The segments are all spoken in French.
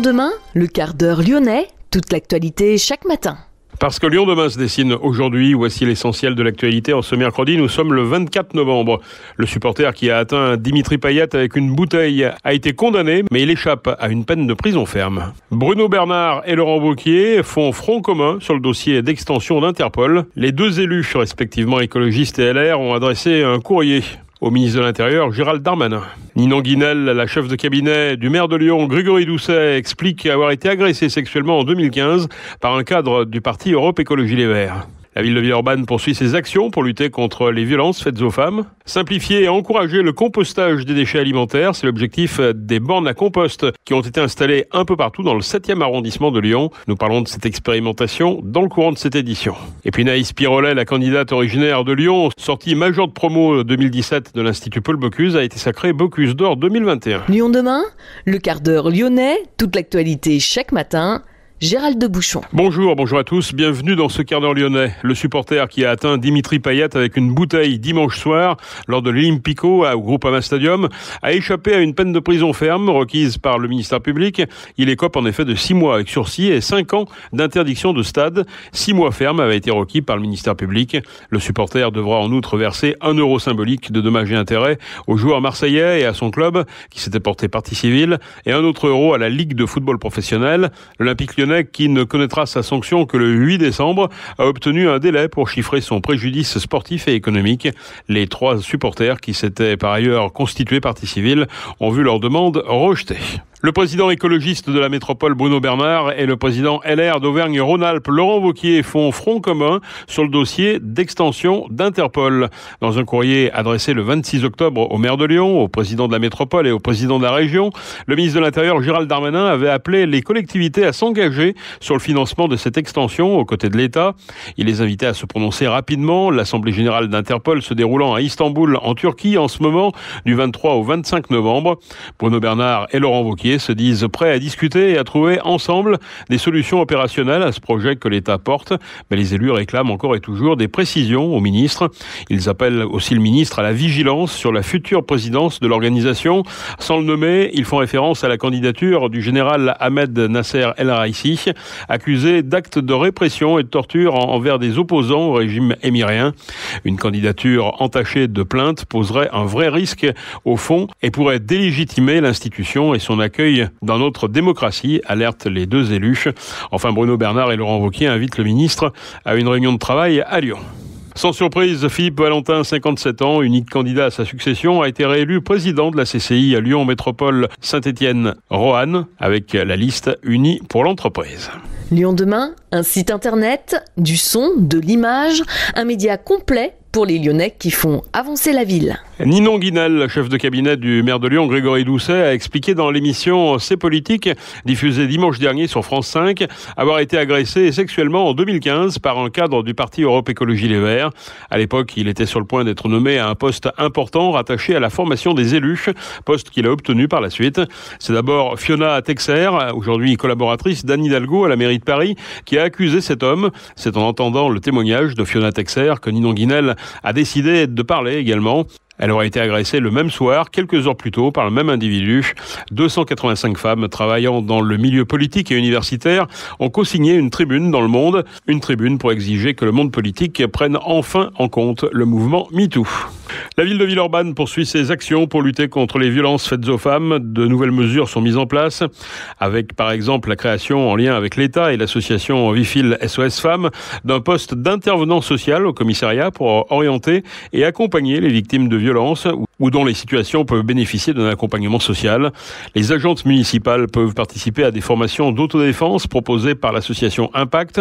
Lyon demain, le quart d'heure lyonnais, toute l'actualité chaque matin. Parce que Lyon demain se dessine aujourd'hui, voici l'essentiel de l'actualité. En ce mercredi, nous sommes le 24 novembre. Le supporter qui a atteint Dimitri Payet avec une bouteille a été condamné, mais il échappe à une peine de prison ferme. Bruno Bernard et Laurent Wauquiez font front commun sur le dossier d'extension d'Interpol. Les deux élus, respectivement écologistes et LR, ont adressé un courrier au ministre de l'Intérieur, Gérald Darmanin. Ninon Guinel, la chef de cabinet du maire de Lyon, Grégory Doucet, explique avoir été agressée sexuellement en 2015 par un cadre du parti Europe Écologie Les Verts. La ville de Villeurbanne poursuit ses actions pour lutter contre les violences faites aux femmes. Simplifier et encourager le compostage des déchets alimentaires, c'est l'objectif des bornes à compost qui ont été installées un peu partout dans le 7e arrondissement de Lyon. Nous parlons de cette expérimentation dans le courant de cette édition. Et puis Naïs Pirolet, la candidate originaire de Lyon, sortie majeure de promo 2017 de l'Institut Paul Bocuse, a été sacrée Bocuse d'Or 2021. Lyon demain, le quart d'heure lyonnais, toute l'actualité chaque matin. Gérald de Bouchon. Bonjour à tous, bienvenue dans ce quart d'heure lyonnais. Le supporter qui a atteint Dimitri Payet avec une bouteille dimanche soir lors de l'Olympico au Groupama Stadium a échappé à une peine de prison ferme requise par le ministère public. Il écope en effet de 6 mois avec sursis et 5 ans d'interdiction de stade. 6 mois ferme avait été requis par le ministère public. Le supporter devra en outre verser 1 euro symbolique de dommages et intérêts aux joueurs marseillais et à son club qui s'était porté partie civile et 1 autre euro à la Ligue de football professionnel. L'Olympique lyonnais, qui ne connaîtra sa sanction que le 8 décembre, a obtenu un délai pour chiffrer son préjudice sportif et économique. Les 3 supporters, qui s'étaient par ailleurs constitués partie civile, ont vu leur demande rejetée. Le président écologiste de la métropole Bruno Bernard et le président LR d'Auvergne-Rhône-Alpes Laurent Wauquiez font front commun sur le dossier d'extension d'Interpol. Dans un courrier adressé le 26 octobre au maire de Lyon, au président de la métropole et au président de la région, le ministre de l'Intérieur Gérald Darmanin avait appelé les collectivités à s'engager sur le financement de cette extension aux côtés de l'État. Il les invitait à se prononcer rapidement. L'Assemblée générale d'Interpol se déroulant à Istanbul en Turquie en ce moment du 23 au 25 novembre. Bruno Bernard et Laurent Wauquiez se disent prêts à discuter et à trouver ensemble des solutions opérationnelles à ce projet que l'État porte. Mais les élus réclament encore et toujours des précisions au ministre. Ils appellent aussi le ministre à la vigilance sur la future présidence de l'organisation. Sans le nommer, ils font référence à la candidature du général Ahmed Nasser El Raïssi, accusé d'actes de répression et de torture envers des opposants au régime émirien. Une candidature entachée de plaintes poserait un vrai risque au fond et pourrait délégitimer l'institution et son accueil dans notre démocratie, alertent les deux élus. Enfin, Bruno Bernard et Laurent Wauquiez invitent le ministre à une réunion de travail à Lyon. Sans surprise, Philippe Valentin, 57 ans, unique candidat à sa succession, a été réélu président de la CCI à Lyon Métropole Saint-Étienne-Roanne avec la liste Unis pour l'entreprise. Lyon demain, un site internet, du son, de l'image, un média complet pour les Lyonnais qui font avancer la ville. Ninon Guinel, chef de cabinet du maire de Lyon, Grégory Doucet, a expliqué dans l'émission C'est politique, diffusée dimanche dernier sur France 5, avoir été agressé sexuellement en 2015 par un cadre du parti Europe Écologie Les Verts. À l'époque, il était sur le point d'être nommé à un poste important rattaché à la formation des élus, poste qu'il a obtenu par la suite. C'est d'abord Fiona Texer, aujourd'hui collaboratrice d'Anne Hidalgo à la mairie de Paris, qui a accusé cet homme. C'est en entendant le témoignage de Fiona Texer que Ninon Guinel a décidé de parler également. Elle aurait été agressée le même soir, quelques heures plus tôt, par le même individu. 285 femmes travaillant dans le milieu politique et universitaire ont co-signé une tribune dans Le Monde. Une tribune pour exiger que le monde politique prenne enfin en compte le mouvement MeToo. La ville de Villeurbanne poursuit ses actions pour lutter contre les violences faites aux femmes. De nouvelles mesures sont mises en place, avec par exemple la création en lien avec l'État et l'association Vifil SOS Femmes d'un poste d'intervenant social au commissariat pour orienter et accompagner les victimes de violences ou dont les situations peuvent bénéficier d'un accompagnement social. Les agentes municipales peuvent participer à des formations d'autodéfense proposées par l'association Impact.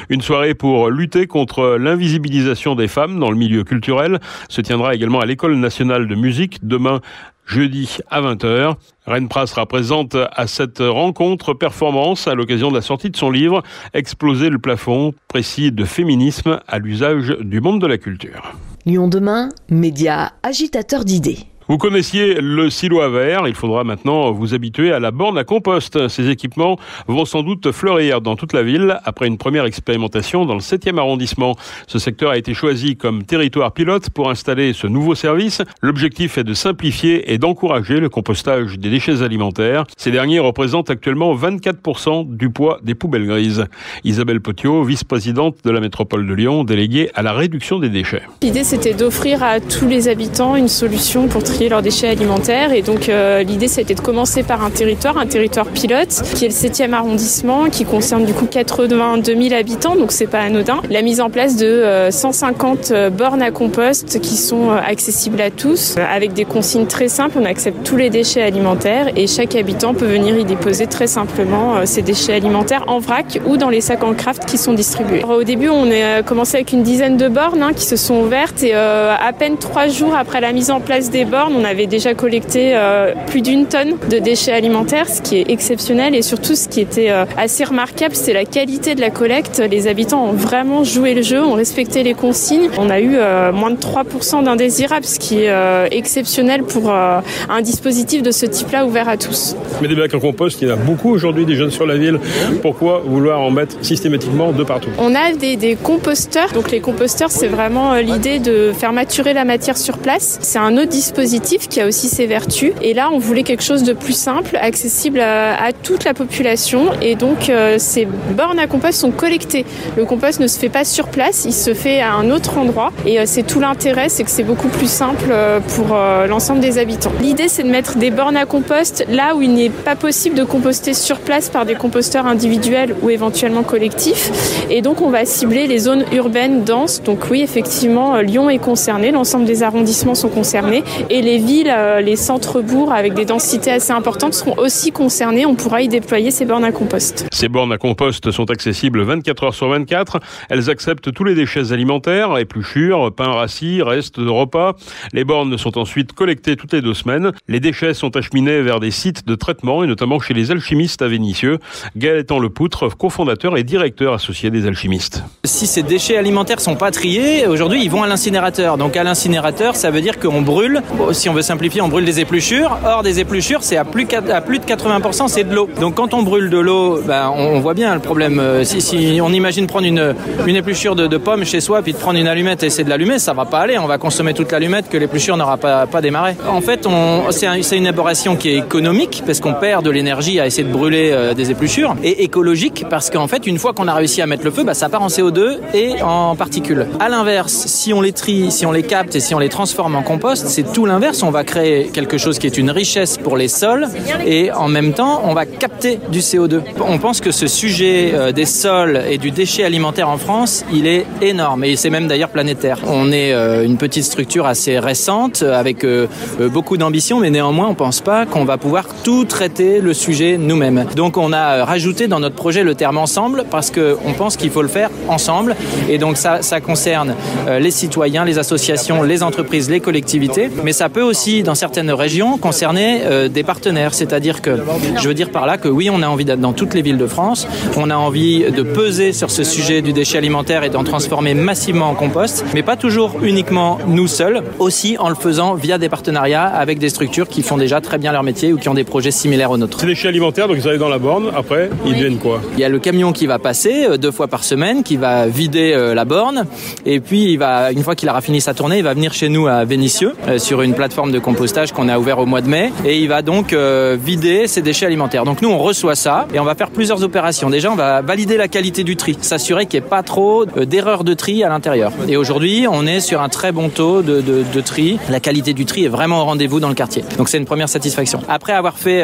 Une soirée pour lutter contre l'invisibilisation des femmes dans le milieu culturel se tiendra également à l'École nationale de musique demain jeudi à 20h. Rennes Pras sera présente à cette rencontre performance à l'occasion de la sortie de son livre « Exploser le plafond », précis de féminisme à l'usage du monde de la culture. Lyon demain, média agitateur d'idées. Vous connaissiez le silo à verre, il faudra maintenant vous habituer à la borne à compost. Ces équipements vont sans doute fleurir dans toute la ville après une première expérimentation dans le 7e arrondissement. Ce secteur a été choisi comme territoire pilote pour installer ce nouveau service. L'objectif est de simplifier et d'encourager le compostage des déchets alimentaires. Ces derniers représentent actuellement 24% du poids des poubelles grises. Isabelle Potiot, vice-présidente de la métropole de Lyon, déléguée à la réduction des déchets. L'idée, c'était d'offrir à tous les habitants une solution pour trier leurs déchets alimentaires. Et donc, l'idée, c'était de commencer par un territoire pilote, qui est le 7e arrondissement, qui concerne du coup 82 000 habitants, donc c'est pas anodin. La mise en place de 150 bornes à compost qui sont accessibles à tous, avec des consignes très simples. On accepte tous les déchets alimentaires et chaque habitant peut venir y déposer très simplement ses déchets alimentaires en vrac ou dans les sacs en craft qui sont distribués. Alors, au début, on a commencé avec une dizaine de bornes qui se sont ouvertes et à peine 3 jours après la mise en place des bornes, on avait déjà collecté plus d'1 tonne de déchets alimentaires, ce qui est exceptionnel et surtout ce qui était assez remarquable, c'est la qualité de la collecte. Les habitants ont vraiment joué le jeu, ont respecté les consignes. On a eu moins de 3% d'indésirables, ce qui est exceptionnel pour un dispositif de ce type-là ouvert à tous. Mais des bacs en compost, il y en a beaucoup aujourd'hui des jeunes sur la ville. Pourquoi vouloir en mettre systématiquement de partout? On a des composteurs. Donc les composteurs, c'est vraiment l'idée de faire maturer la matière sur place. C'est un autre dispositif qui a aussi ses vertus. Et là, on voulait quelque chose de plus simple, accessible à toute la population. Et donc, ces bornes à compost sont collectées. Le compost ne se fait pas sur place, il se fait à un autre endroit. Et c'est tout l'intérêt, c'est que c'est beaucoup plus simple pour l'ensemble des habitants. L'idée, c'est de mettre des bornes à compost là où il n'est pas possible de composter sur place par des composteurs individuels ou éventuellement collectifs. Et donc, on va cibler les zones urbaines denses. Donc oui, effectivement, Lyon est concerné, l'ensemble des arrondissements sont concernés. Et les villes, les centres-bourgs avec des densités assez importantes seront aussi concernés. On pourra y déployer ces bornes à compost. Ces bornes à compost sont accessibles 24 heures sur 24. Elles acceptent tous les déchets alimentaires, épluchures, pain rassis, restes de repas. Les bornes sont ensuite collectées toutes les 2 semaines. Les déchets sont acheminés vers des sites de traitement et notamment chez les alchimistes à Vénissieux. Gaëtan Lepoutre, cofondateur et directeur associé des alchimistes. Si ces déchets alimentaires sont pas triés, aujourd'hui ils vont à l'incinérateur. Donc à l'incinérateur, ça veut dire qu'on brûle, si on veut simplifier, on brûle des épluchures. Or des épluchures, c'est à plus de 80%, c'est de l'eau. Donc quand on brûle de l'eau, on voit bien le problème. Si on imagine prendre une épluchure de pomme chez soi, puis de prendre une allumette et essayer de l'allumer, ça va pas aller. On va consommer toute l'allumette que l'épluchure n'aura pas démarré. En fait, c'est une aberration qui est économique parce qu'on perd de l'énergie à essayer de brûler des épluchures, et écologique parce qu'en fait, une fois qu'on a réussi à mettre le feu, ça part en CO2 et en particules. À l'inverse, si on les trie, si on les capte et si on les transforme en compost, c'est tout l'inverse. On va créer quelque chose qui est une richesse pour les sols et en même temps, on va capter du CO2. On pense que ce sujet des sols et du déchet alimentaire en France, il est énorme et c'est même d'ailleurs planétaire. On est une petite structure assez récente avec beaucoup d'ambition, mais néanmoins, on pense pas qu'on va pouvoir tout traiter le sujet nous-mêmes. Donc, on a rajouté dans notre projet le terme ensemble parce qu'on pense qu'il faut le faire ensemble. Et donc, ça concerne les citoyens, les associations, les entreprises, les collectivités. Mais ça peut aussi, dans certaines régions, concerner des partenaires. C'est-à-dire que, je veux dire par là que oui, on a envie d'être dans toutes les villes de France. On a envie de peser sur ce sujet du déchet alimentaire et d'en transformer massivement en compost. Mais pas toujours uniquement nous seuls. Aussi en le faisant via des partenariats avec des structures qui font déjà très bien leur métier ou qui ont des projets similaires aux nôtres. Ces déchets alimentaires, donc ils arrivent dans la borne. Après, ils deviennent quoi? Il y a le camion qui va passer 2 fois par semaine, qui va vider la borne. Et puis, une fois qu'il aura fini sa tournée, il va venir chez nous à Vénissieux, sur une plateforme de compostage qu'on a ouvert au mois de mai. Et il va donc vider ses déchets alimentaires. Donc nous, on reçoit ça et on va faire plusieurs opérations. Déjà, on va valider la qualité du tri, s'assurer qu'il n'y ait pas trop d'erreurs de tri à l'intérieur. Et aujourd'hui, on est sur un très bon taux de tri. La qualité du tri est vraiment au rendez-vous dans le quartier. Donc c'est une première satisfaction. Après avoir fait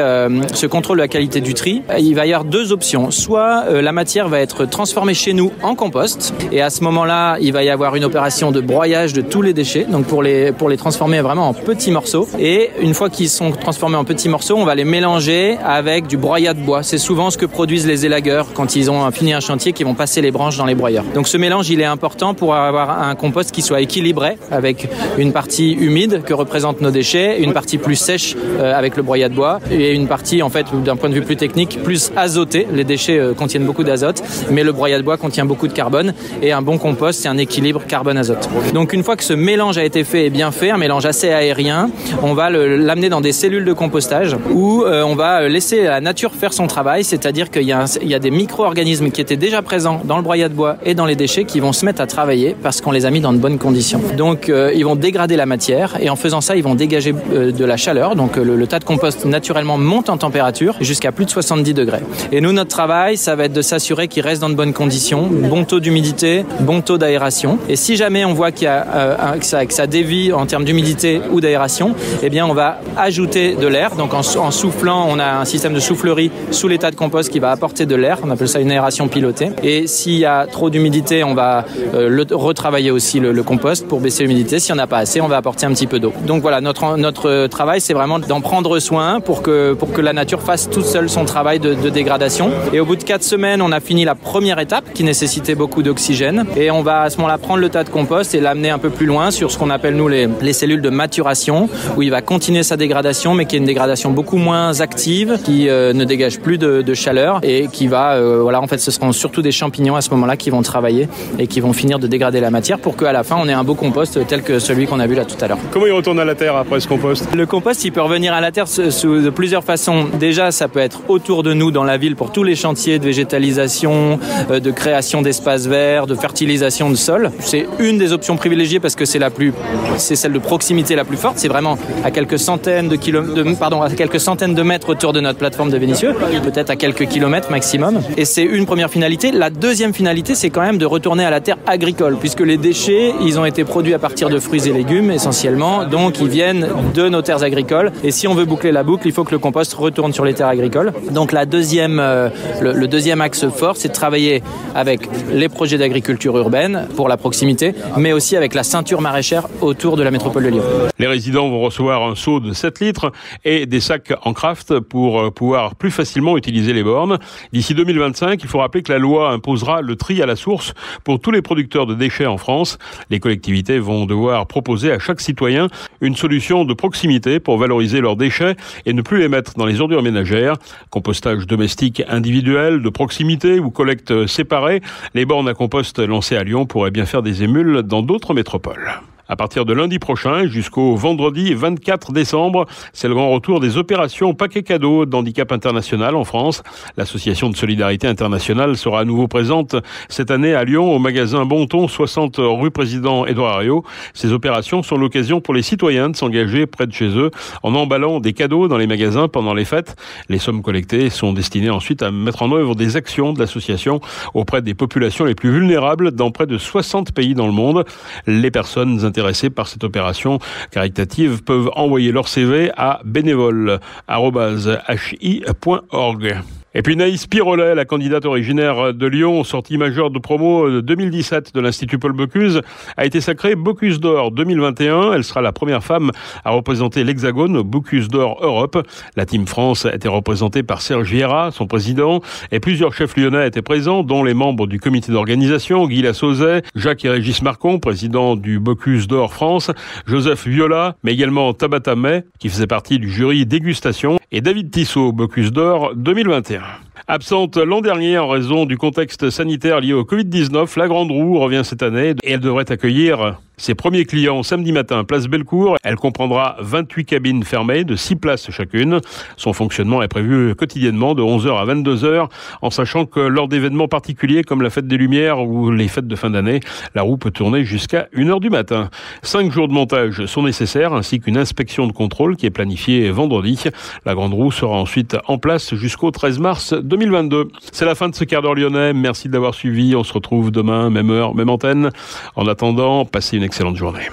ce contrôle de la qualité du tri, il va y avoir 2 options. Soit la matière va être transformée chez nous en compost et à ce moment-là, il va y avoir une opération de broyage de tous les déchets, donc pour les transformer vraiment en petits morceaux. Et une fois qu'ils sont transformés en petits morceaux, on va les mélanger avec du broyat de bois. C'est souvent ce que produisent les élagueurs quand ils ont fini un chantier, qui vont passer les branches dans les broyeurs. Donc ce mélange, il est important pour avoir un compost qui soit équilibré, avec une partie humide que représentent nos déchets, une partie plus sèche avec le broyat de bois et une partie, en fait, d'un point de vue plus technique, plus azotée. Les déchets contiennent beaucoup d'azote, mais le broyat de bois contient beaucoup de carbone et un bon compost, c'est un équilibre carbone-azote. Donc une fois que ce mélange a été fait et bien fait, un mélange assez aéré aérien, on va l'amener dans des cellules de compostage où on va laisser la nature faire son travail, c'est-à-dire qu'il y a des micro-organismes qui étaient déjà présents dans le broyat de bois et dans les déchets qui vont se mettre à travailler parce qu'on les a mis dans de bonnes conditions. Donc ils vont dégrader la matière et en faisant ça, ils vont dégager de la chaleur. Donc le tas de compost naturellement monte en température jusqu'à plus de 70 degrés. Et nous, notre travail, ça va être de s'assurer qu'il reste dans de bonnes conditions, bon taux d'humidité, bon taux d'aération. Et si jamais on voit qu'il y a que ça dévie en termes d'humidité ou d'aération, eh bien on va ajouter de l'air. Donc en soufflant, on a un système de soufflerie sous les tas de compost qui va apporter de l'air. On appelle ça une aération pilotée. Et s'il y a trop d'humidité, on va retravailler aussi le compost pour baisser l'humidité. Si on n'a pas assez, on va apporter un petit peu d'eau. Donc voilà, notre travail, c'est vraiment d'en prendre soin pour que la nature fasse toute seule son travail de dégradation. Et au bout de 4 semaines, on a fini la première étape qui nécessitait beaucoup d'oxygène. Et on va à ce moment-là prendre le tas de compost et l'amener un peu plus loin sur ce qu'on appelle nous les cellules de maturation, où il va continuer sa dégradation, mais qui est une dégradation beaucoup moins active, qui ne dégage plus de chaleur et qui va, en fait, ce seront surtout des champignons à ce moment-là qui vont travailler et qui vont finir de dégrader la matière pour qu'à la fin, on ait un beau compost tel que celui qu'on a vu là tout à l'heure. Comment il retourne à la terre après ce compost ? Le compost, il peut revenir à la terre de plusieurs façons. Déjà, ça peut être autour de nous dans la ville pour tous les chantiers de végétalisation, de création d'espaces verts, de fertilisation de sol. C'est une des options privilégiées parce que c'est celle de proximité la plus forte. C'est vraiment à quelques centaines de mètres autour de notre plateforme de Vénissieux, peut-être à quelques kilomètres maximum. Et c'est une première finalité. La deuxième finalité, c'est quand même de retourner à la terre agricole, puisque les déchets, ils ont été produits à partir de fruits et légumes essentiellement, donc ils viennent de nos terres agricoles. Et si on veut boucler la boucle, il faut que le compost retourne sur les terres agricoles. Donc le deuxième axe fort, c'est de travailler avec les projets d'agriculture urbaine pour la proximité, mais aussi avec la ceinture maraîchère autour de la métropole de Lyon. Les résidents vont recevoir un seau de 7 litres et des sacs en craft pour pouvoir plus facilement utiliser les bornes. D'ici 2025, il faut rappeler que la loi imposera le tri à la source pour tous les producteurs de déchets en France. Les collectivités vont devoir proposer à chaque citoyen une solution de proximité pour valoriser leurs déchets et ne plus les mettre dans les ordures ménagères. Compostage domestique individuel, de proximité ou collecte séparée, les bornes à compost lancées à Lyon pourraient bien faire des émules dans d'autres métropoles. À partir de lundi prochain jusqu'au vendredi 24 décembre, c'est le grand retour des opérations paquets cadeaux d'handicap international en France. L'association de solidarité internationale sera à nouveau présente cette année à Lyon au magasin Bonton, 60 rue Président Édouard Herriot. Ces opérations sont l'occasion pour les citoyens de s'engager près de chez eux en emballant des cadeaux dans les magasins pendant les fêtes. Les sommes collectées sont destinées ensuite à mettre en œuvre des actions de l'association auprès des populations les plus vulnérables dans près de 60 pays dans le monde. Les personnes intéressées par cette opération caritative peuvent envoyer leur CV à bénévole@hi.org. Et puis Naïs Pirolet, la candidate originaire de Lyon, sortie majeure de promo 2017 de l'Institut Paul Bocuse, a été sacrée Bocuse d'Or 2021. Elle sera la première femme à représenter l'Hexagone au Bocuse d'Or Europe. La Team France a été représentée par Serge Vieira, son président, et plusieurs chefs lyonnais étaient présents, dont les membres du comité d'organisation, Guy Lassauzet, Jacques et Régis Marcon, président du Bocuse d'Or France, Joseph Viola, mais également Tabata May, qui faisait partie du jury dégustation, et David Tissot, Bocuse d'Or 2021. Absente l'an dernier en raison du contexte sanitaire lié au Covid-19, la Grande Roue revient cette année et elle devrait accueillir ses premiers clients samedi matin, place Bellecour. Elle comprendra 28 cabines fermées de 6 places chacune. Son fonctionnement est prévu quotidiennement de 11h à 22h, en sachant que lors d'événements particuliers comme la fête des Lumières ou les fêtes de fin d'année, la roue peut tourner jusqu'à 1h du matin. 5 jours de montage sont nécessaires, ainsi qu'une inspection de contrôle qui est planifiée vendredi. La Grande Roue sera ensuite en place jusqu'au 13 mars 2022. C'est la fin de ce quart d'heure lyonnais. Merci de l'avoir suivi. On se retrouve demain, même heure, même antenne. En attendant, passez une excellente journée.